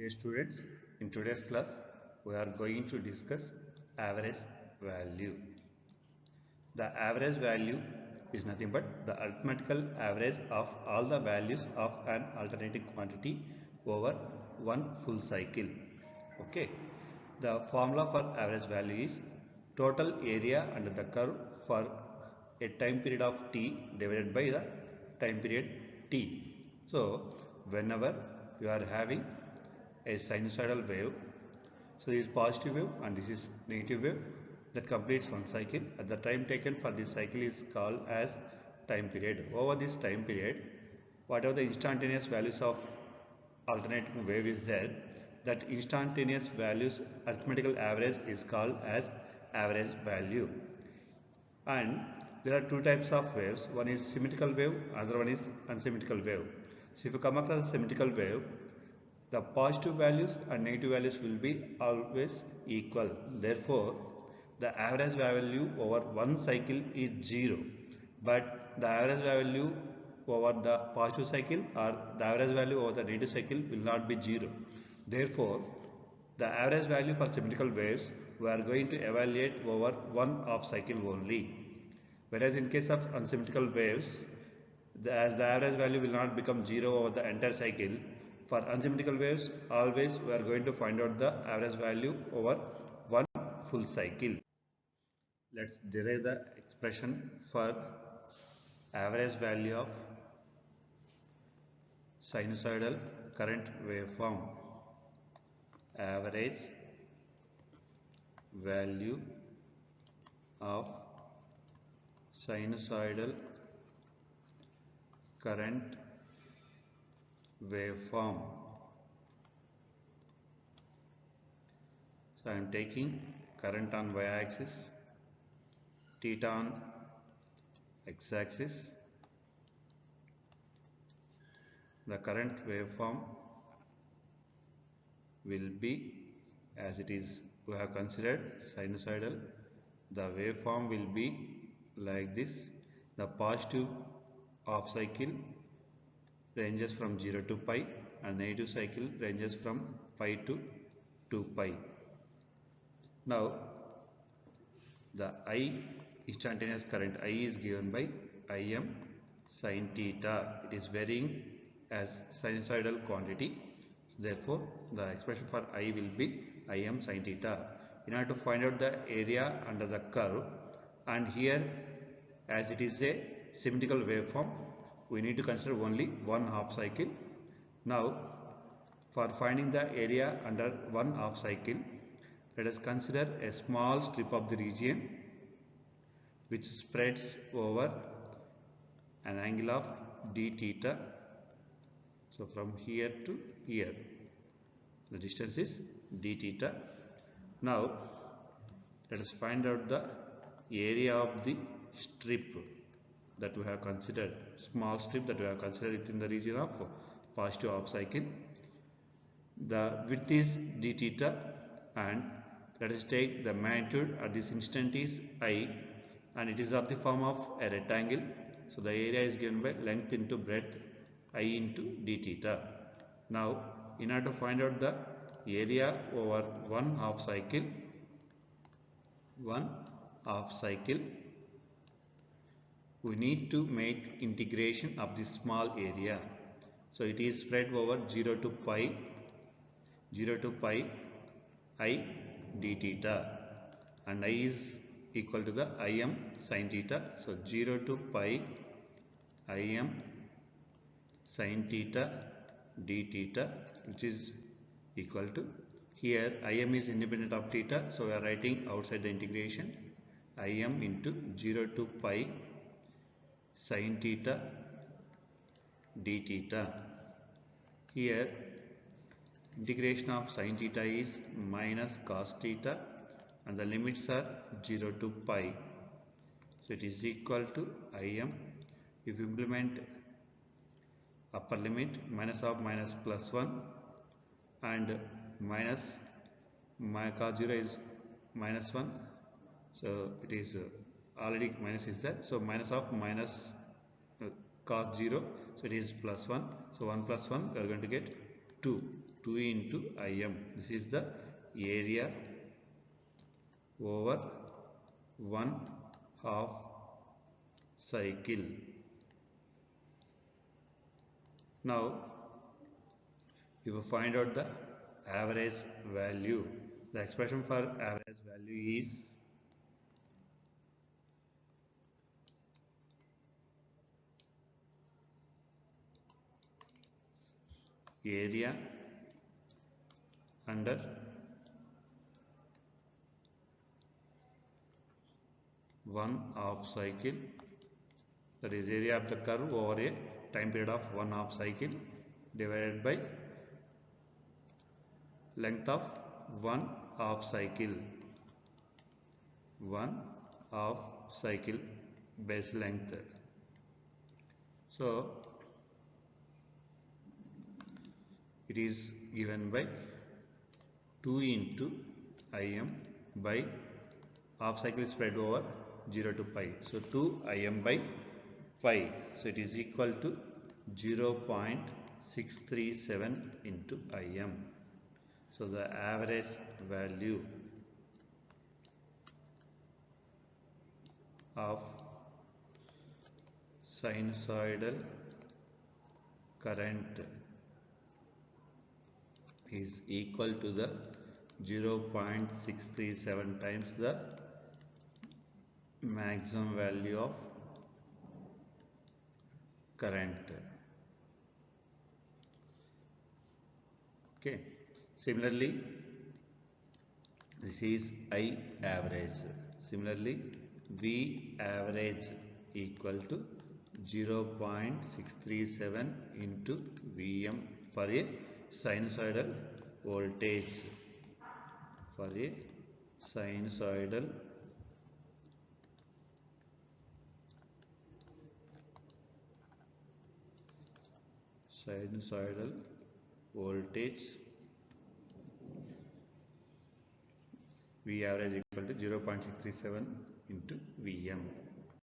Dear students, in today's class we are going to discuss average value. The average value is nothing but the arithmetical average of all the values of an alternating quantity over one full cycle. Okay. The formula for average value is total area under the curve for a time period of t divided by the time period t. So whenever you are having a sinusoidal wave, so this is positive wave and this is negative wave that completes one cycle. At the time taken for this cycle is called as time period. Over this time period, whatever the instantaneous values of alternating wave is there, that instantaneous values arithmetical average is called as average value. And there are two types of waves. One is symmetrical wave, another one is unsymmetrical wave. So if you come across a symmetrical wave, the positive values and negative values will be always equal. Therefore, the average value over one cycle is 0. But the average value over the positive cycle or the average value over the negative cycle will not be 0. Therefore, the average value for symmetrical waves we are going to evaluate over one half cycle only. Whereas in case of unsymmetrical waves, as the average value will not become 0 over the entire cycle, for unsymmetrical waves, always we are going to find out the average value over one full cycle. Let's derive the expression for average value of sinusoidal current waveform. Average value of sinusoidal current waveform. So I am taking current on y-axis, theta on x-axis. The current waveform will be as it is. We have considered sinusoidal. The waveform will be like this. The positive half cycle ranges from 0 to pi and negative cycle ranges from pi to 2 pi. Now the I instantaneous current I is given by Im sin theta. It is varying as sinusoidal quantity. Therefore, the expression for I will be Im sin theta. In order to find out the area under the curve, and here as it is a symmetrical waveform, we need to consider only one half cycle. Now, for finding the area under one half cycle, let us consider a small strip of the region which spreads over an angle of d theta. So from here to here, the distance is d theta. Now, let us find out the area of the strip that we have considered, small strip that we have considered within the region of positive half cycle. The width is d theta and let us take the magnitude at this instant is I, and it is of the form of a rectangle. So the area is given by length into breadth I into d theta. Now in order to find out the area over one half cycle, we need to make integration of this small area. So it is spread over 0 to pi I d theta, and I is equal to the Im sin theta. So 0 to pi Im sin theta d theta, which is equal to, here Im is independent of theta, so we are writing outside the integration Im into 0 to pi sin theta d theta. Here integration of sin theta is minus cos theta and the limits are 0 to pi. So it is equal to Im. If you implement upper limit, minus of minus plus 1 and minus my cos 0 is minus 1. So it is already minus is there. So minus of minus cos 0. So it is plus 1. So 1 plus 1 we are going to get 2. 2 into Im. This is the area over 1/2 cycle. Now, if you find out the average value, the expression for average value is area under one-half cycle, that is area of the curve over a time period of one-half cycle divided by length of one-half cycle, one-half cycle base length. So it is given by 2 into Im by half cycle spread over 0 to pi. So 2 Im by pi. So it is equal to 0.637 into Im. So the average value of sinusoidal current is equal to the 0.637 times the maximum value of current. Okay. Similarly, this is I average. Similarly, V average equal to 0.637 into Vm for a sinusoidal voltage. For a sinusoidal voltage, V average equal to 0.637 into Vm.